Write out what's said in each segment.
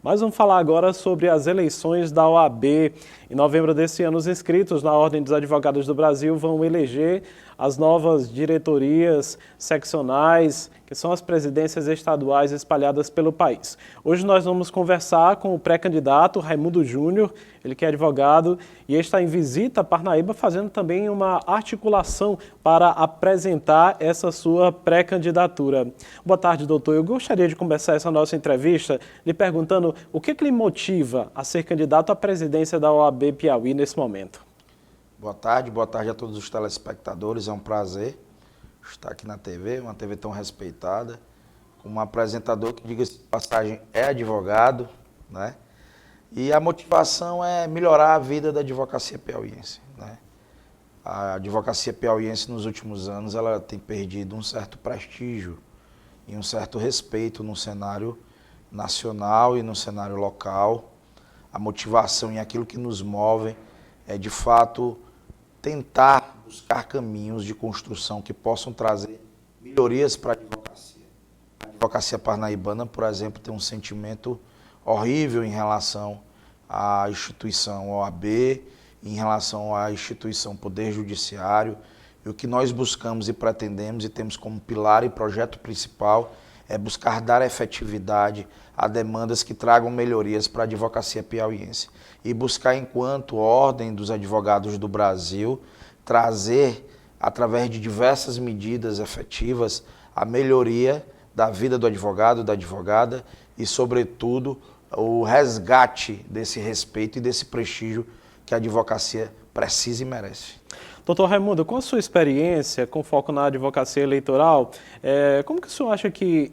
Mas vamos falar agora sobre as eleições da OAB. Em novembro desse ano, os inscritos na Ordem dos Advogados do Brasil vão eleger as novas diretorias seccionais, que são as presidências estaduais espalhadas pelo país. Hoje nós vamos conversar com o pré-candidato Raimundo Júnior, ele que é advogado e está em visita a Parnaíba, fazendo também uma articulação para apresentar essa sua pré-candidatura. Boa tarde, doutor. Eu gostaria de começar essa nossa entrevista lhe perguntando o que lhe motiva a ser candidato à presidência da OAB Piauí nesse momento. Boa tarde a todos os telespectadores, é um prazer estar aqui na TV, uma TV tão respeitada, com um apresentador que, diga-se de passagem, é advogado, né? E a motivação é melhorar a vida da advocacia piauiense, né? A advocacia piauiense nos últimos anos ela tem perdido um certo prestígio e um certo respeito no cenário nacional e no cenário local. A motivação e aquilo que nos move é, de fato, tentar buscar caminhos de construção que possam trazer melhorias para a advocacia. A advocacia parnaibana, por exemplo, tem um sentimento horrível em relação à instituição OAB, em relação à instituição Poder Judiciário. E o que nós buscamos e pretendemos e temos como pilar e projeto principal é buscar dar efetividade a demandas que tragam melhorias para a advocacia piauiense. E buscar, enquanto Ordem dos Advogados do Brasil, trazer, através de diversas medidas efetivas, a melhoria da vida do advogado, da advogada e, sobretudo, o resgate desse respeito e desse prestígio que a advocacia precisa e merece. Doutor Raimundo, com a sua experiência, com foco na advocacia eleitoral, como que o senhor acha que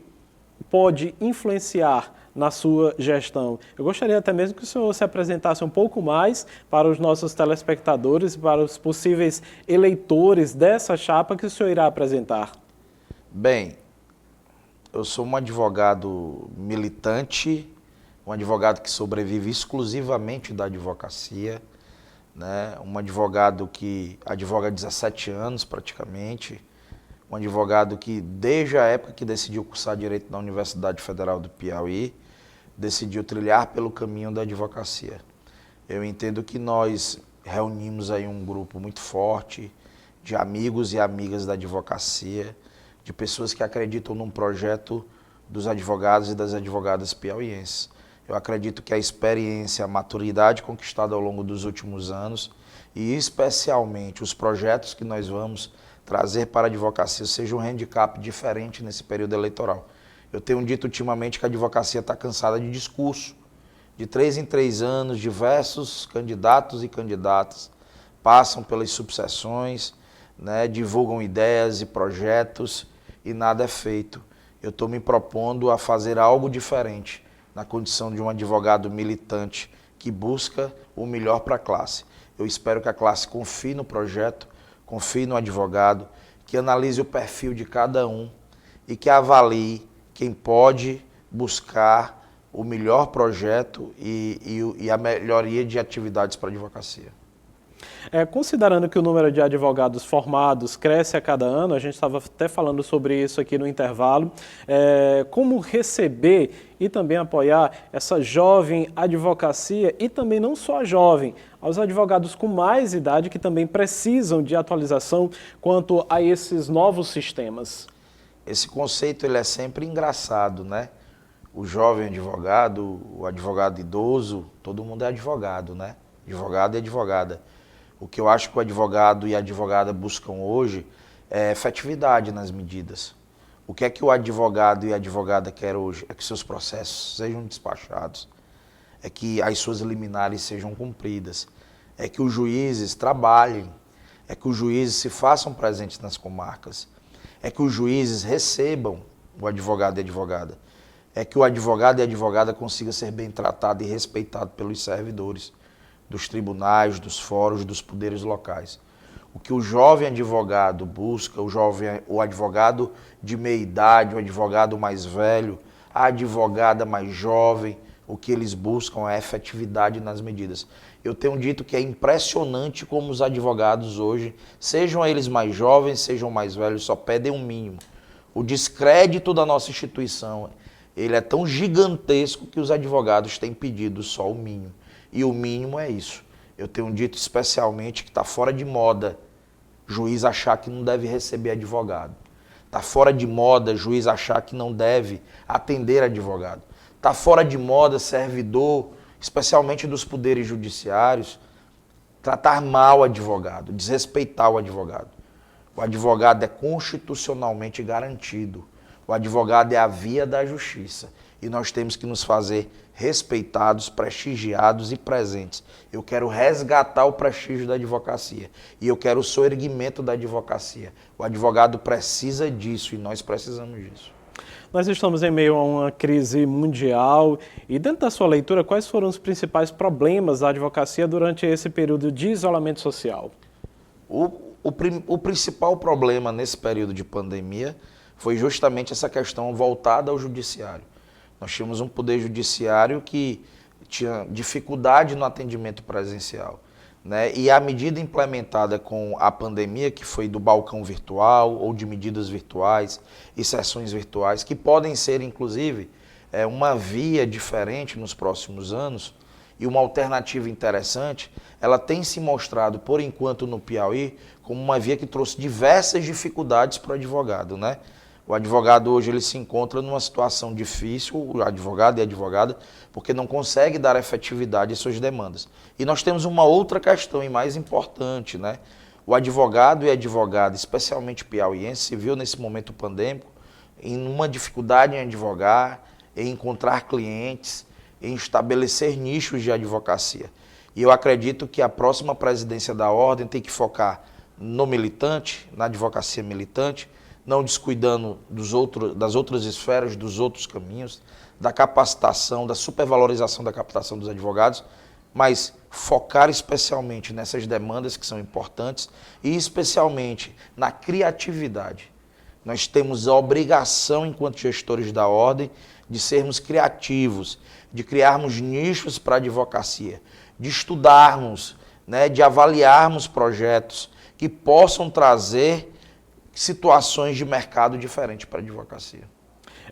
pode influenciar na sua gestão? Eu gostaria até mesmo que o senhor se apresentasse um pouco mais para os nossos telespectadores, para os possíveis eleitores dessa chapa que o senhor irá apresentar. Bem, eu sou um advogado militante, um advogado que sobrevive exclusivamente da advocacia, né? Um advogado que advoga há 17 anos praticamente, um advogado que desde a época que decidiu cursar Direito na Universidade Federal do Piauí, decidiu trilhar pelo caminho da advocacia. Eu entendo que nós reunimos aí um grupo muito forte de amigos e amigas da advocacia, de pessoas que acreditam num projeto dos advogados e das advogadas piauienses. Eu acredito que a experiência, a maturidade conquistada ao longo dos últimos anos e especialmente os projetos que nós vamos trazer para a advocacia seja um handicap diferente nesse período eleitoral. Eu tenho dito ultimamente que a advocacia está cansada de discurso. De 3 em 3 anos, diversos candidatos e candidatas passam pelas subseções, né, divulgam ideias e projetos e nada é feito. Eu estou me propondo a fazer algo diferente na condição de um advogado militante que busca o melhor para a classe. Eu espero que a classe confie no projeto, confie no advogado, que analise o perfil de cada um e que avalie quem pode buscar o melhor projeto e a melhoria de atividades para a advocacia. Considerando que o número de advogados formados cresce a cada ano, a gente estava até falando sobre isso aqui no intervalo, como receber e também apoiar essa jovem advocacia e também não só a jovem, aos advogados com mais idade que também precisam de atualização quanto a esses novos sistemas? Esse conceito ele é sempre engraçado, né? O jovem advogado, o advogado idoso, todo mundo é advogado, né? Advogado e advogada. O que eu acho que o advogado e a advogada buscam hoje é efetividade nas medidas. O que é que o advogado e a advogada querem hoje? É que seus processos sejam despachados, é que as suas liminares sejam cumpridas, é que os juízes trabalhem, é que os juízes se façam presentes nas comarcas, é que os juízes recebam o advogado e a advogada, é que o advogado e a advogada consigam ser bem tratado e respeitado pelos servidores dos tribunais, dos fóruns, dos poderes locais. O que o jovem advogado busca, o advogado de meia idade, o advogado mais velho, a advogada mais jovem, o que eles buscam é efetividade nas medidas. Eu tenho dito que é impressionante como os advogados hoje, sejam eles mais jovens, sejam mais velhos, só pedem um mínimo. O descrédito da nossa instituição ele é tão gigantesco que os advogados têm pedido só o mínimo. E o mínimo é isso. Eu tenho dito especialmente que está fora de moda juiz achar que não deve receber advogado. Está fora de moda juiz achar que não deve atender advogado. Está fora de moda servidor, especialmente dos poderes judiciários, tratar mal o advogado, desrespeitar o advogado. O advogado é constitucionalmente garantido. O advogado é a via da justiça. E nós temos que nos fazer respeitados, prestigiados e presentes. Eu quero resgatar o prestígio da advocacia. E eu quero o soerguimento da advocacia. O advogado precisa disso e nós precisamos disso. Nós estamos em meio a uma crise mundial e, dentro da sua leitura, quais foram os principais problemas da advocacia durante esse período de isolamento social? O principal problema nesse período de pandemia foi justamente essa questão voltada ao judiciário. Nós tínhamos um poder judiciário que tinha dificuldade no atendimento presencial, né? E a medida implementada com a pandemia, que foi do balcão virtual ou de medidas virtuais e sessões virtuais, que podem ser, inclusive, uma via diferente nos próximos anos e uma alternativa interessante, ela tem se mostrado, por enquanto, no Piauí, como uma via que trouxe diversas dificuldades para o advogado, né? O advogado hoje ele se encontra numa situação difícil, o advogado e a advogada, porque não consegue dar efetividade às suas demandas. E nós temos uma outra questão e mais importante, né? O advogado e a advogada, especialmente piauiense, se viu nesse momento pandêmico em uma dificuldade em advogar, em encontrar clientes, em estabelecer nichos de advocacia. E eu acredito que a próxima presidência da Ordem tem que focar no militante, na advocacia militante, não descuidando das outras esferas, dos outros caminhos, da capacitação, da supervalorização da capacitação dos advogados, mas focar especialmente nessas demandas que são importantes e especialmente na criatividade. Nós temos a obrigação, enquanto gestores da Ordem, de sermos criativos, de criarmos nichos para a advocacia, de estudarmos, né, de avaliarmos projetos que possam trazer situações de mercado diferentes para a advocacia.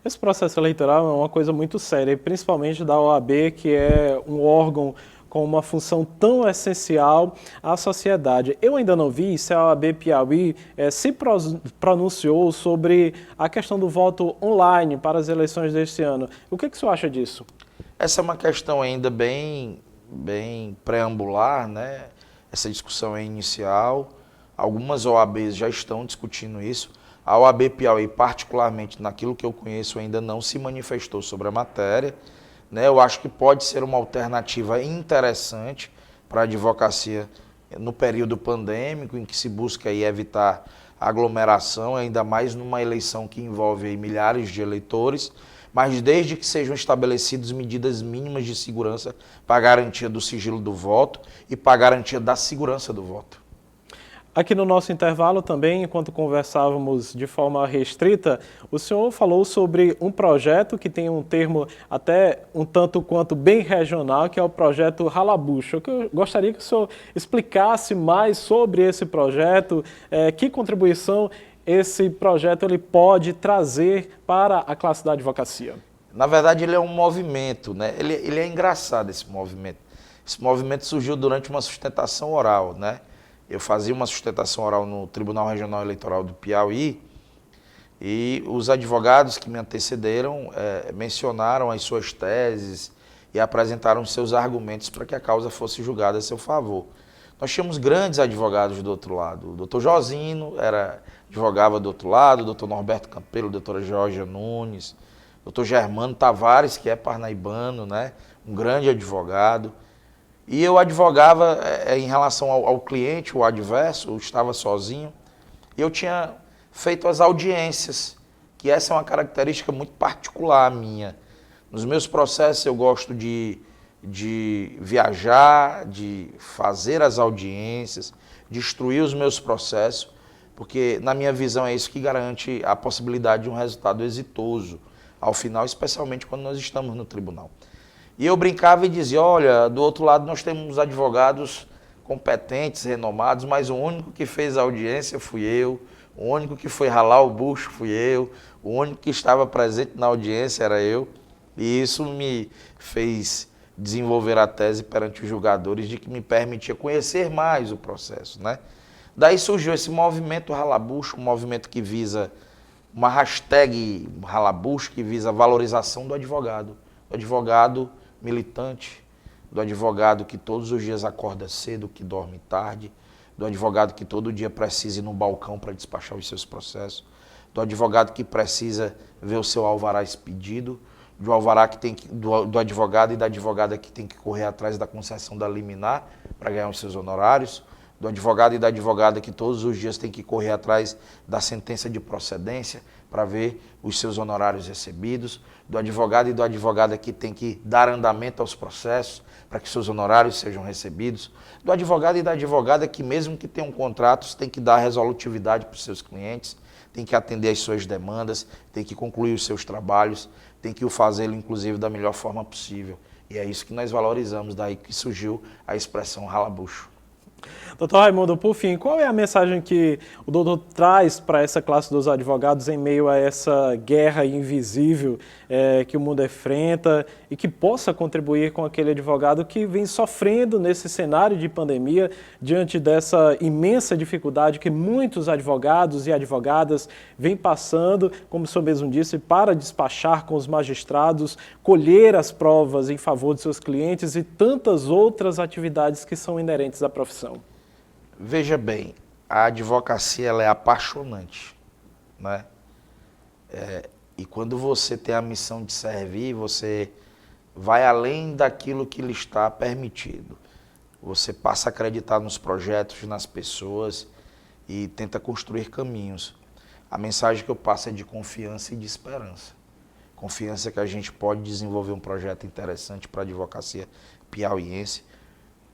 Esse processo eleitoral é uma coisa muito séria, principalmente da OAB, que é um órgão com uma função tão essencial à sociedade. Eu ainda não vi se a OAB Piauí se pronunciou sobre a questão do voto online para as eleições deste ano. O que o senhor acha disso? Essa é uma questão ainda bem preambular, né? Essa discussão é inicial. Algumas OABs já estão discutindo isso. A OAB Piauí, particularmente naquilo que eu conheço, ainda não se manifestou sobre a matéria, né? Eu acho que pode ser uma alternativa interessante para a advocacia no período pandêmico, em que se busca aí evitar aglomeração, ainda mais numa eleição que envolve aí milhares de eleitores, mas desde que sejam estabelecidas medidas mínimas de segurança para a garantia do sigilo do voto e para a garantia da segurança do voto. Aqui no nosso intervalo também, enquanto conversávamos de forma restrita, o senhor falou sobre um projeto que tem um termo até um tanto quanto bem regional, que é o projeto Ralabucho. Eu gostaria que o senhor explicasse mais sobre esse projeto, que contribuição esse projeto ele pode trazer para a classe da advocacia. Na verdade, ele é um movimento, né? Ele é engraçado, esse movimento. Esse movimento surgiu durante uma sustentação oral, né? Eu fazia uma sustentação oral no Tribunal Regional Eleitoral do Piauí e os advogados que me antecederam mencionaram as suas teses e apresentaram seus argumentos para que a causa fosse julgada a seu favor. Nós tínhamos grandes advogados do outro lado. O doutor Josino advogava do outro lado, o doutor Norberto Campelo, a doutora Georgia Nunes, o doutor Germano Tavares, que é parnaibano, né? Um grande advogado. E eu advogava em relação ao cliente, o adverso, eu estava sozinho, e eu tinha feito as audiências, que essa é uma característica muito particular minha. Nos meus processos eu gosto de viajar, de fazer as audiências, de instruir os meus processos, porque na minha visão é isso que garante a possibilidade de um resultado exitoso ao final, especialmente quando nós estamos no tribunal. E eu brincava e dizia, olha, do outro lado nós temos advogados competentes, renomados, mas o único que fez a audiência fui eu, O único que foi ralar o bucho fui eu, o único que estava presente na audiência era eu, e isso me fez desenvolver a tese perante os julgadores de que me permitia conhecer mais o processo, né? Daí surgiu esse movimento Ralabucho, um movimento que visa uma hashtag Ralabucho, que visa a valorização do advogado militante, do advogado que todos os dias acorda cedo, que dorme tarde, do advogado que todo dia precisa ir no balcão para despachar os seus processos, do advogado que precisa ver o seu alvará expedido, do alvará que tem que, do advogado e da advogada que tem que correr atrás da concessão da liminar para ganhar os seus honorários, do advogado e da advogada que todos os dias tem que correr atrás da sentença de procedência para ver os seus honorários recebidos, do advogado e da advogada que tem que dar andamento aos processos para que seus honorários sejam recebidos, do advogado e da advogada que mesmo que tenham contratos tem que dar resolutividade para os seus clientes, tem que atender às suas demandas, tem que concluir os seus trabalhos, tem que o fazê-lo inclusive da melhor forma possível. E é isso que nós valorizamos, daí que surgiu a expressão Ralabucho. Doutor Raimundo, por fim, qual é a mensagem que o doutor traz para essa classe dos advogados em meio a essa guerra invisível que o mundo enfrenta e que possa contribuir com aquele advogado que vem sofrendo nesse cenário de pandemia, diante dessa imensa dificuldade que muitos advogados e advogadas vêm passando, como o senhor mesmo disse, para despachar com os magistrados, colher as provas em favor de seus clientes e tantas outras atividades que são inerentes à profissão? Veja bem, a advocacia ela é apaixonante, né? E quando você tem a missão de servir, você vai além daquilo que lhe está permitido. Você passa a acreditar nos projetos, nas pessoas e tenta construir caminhos. A mensagem que eu passo é de confiança e de esperança. Confiança que a gente pode desenvolver um projeto interessante para a advocacia piauiense,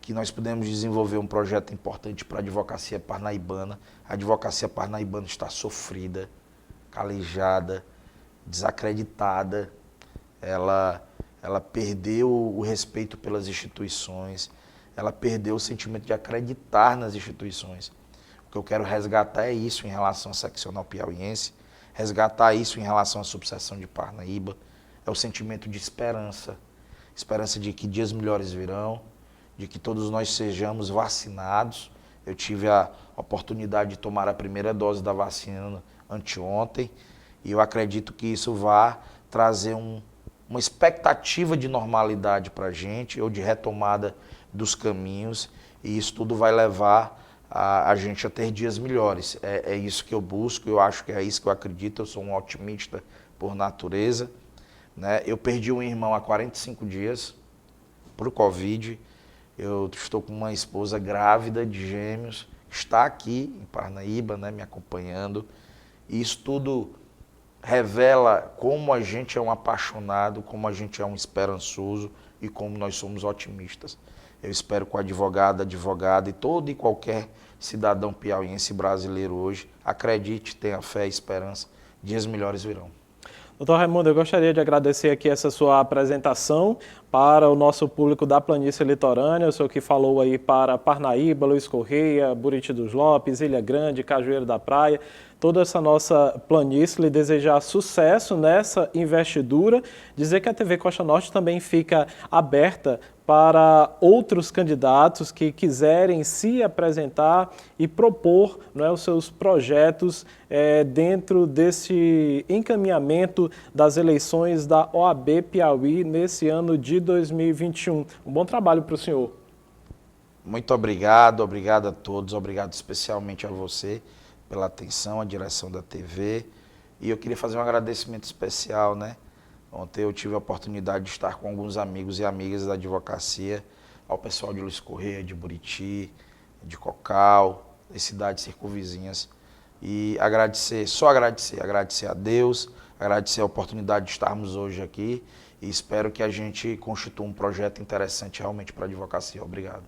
que nós podemos desenvolver um projeto importante para a advocacia parnaibana. A advocacia parnaibana está sofrida, calejada, desacreditada. Ela perdeu o respeito pelas instituições, ela perdeu o sentimento de acreditar nas instituições. O que eu quero resgatar é isso em relação à seccional piauiense, resgatar isso em relação à subseção de Parnaíba, é o sentimento de esperança, esperança de que dias melhores virão, de que todos nós sejamos vacinados. Eu tive a oportunidade de tomar a primeira dose da vacina anteontem e eu acredito que isso vai trazer uma expectativa de normalidade para a gente, ou de retomada dos caminhos, e isso tudo vai levar a gente a ter dias melhores. É isso que eu busco, eu acho que é isso que eu acredito, eu sou um otimista por natureza, né? Eu perdi um irmão há 45 dias para o Covid. Eu estou com uma esposa grávida de gêmeos, está aqui em Parnaíba, né, me acompanhando. E isso tudo revela como a gente é um apaixonado, como a gente é um esperançoso e como nós somos otimistas. Eu espero que o advogado, advogada e todo e qualquer cidadão piauiense brasileiro hoje acredite, tenha fé e esperança, dias melhores virão. Doutor Raimundo, eu gostaria de agradecer aqui essa sua apresentação para o nosso público da planície litorânea, o senhor que falou aí para Parnaíba, Luiz Correia, Buriti dos Lopes, Ilha Grande, Cajueiro da Praia, toda essa nossa planície, lhe desejar sucesso nessa investidura, dizer que a TV Costa Norte também fica aberta para outros candidatos que quiserem se apresentar e propor, não é, os seus projetos dentro desse encaminhamento das eleições da OAB Piauí nesse ano de 2021. Um bom trabalho para o senhor. Muito obrigado, obrigado a todos, obrigado especialmente a você pela atenção, a direção da TV. E eu queria fazer um agradecimento especial, né? Ontem eu tive a oportunidade de estar com alguns amigos e amigas da advocacia, ao pessoal de Luiz Correia, de Buriti, de Cocal, das cidades circunvizinhas. E agradecer a Deus, agradecer a oportunidade de estarmos hoje aqui e espero que a gente constitua um projeto interessante realmente para a advocacia. Obrigado.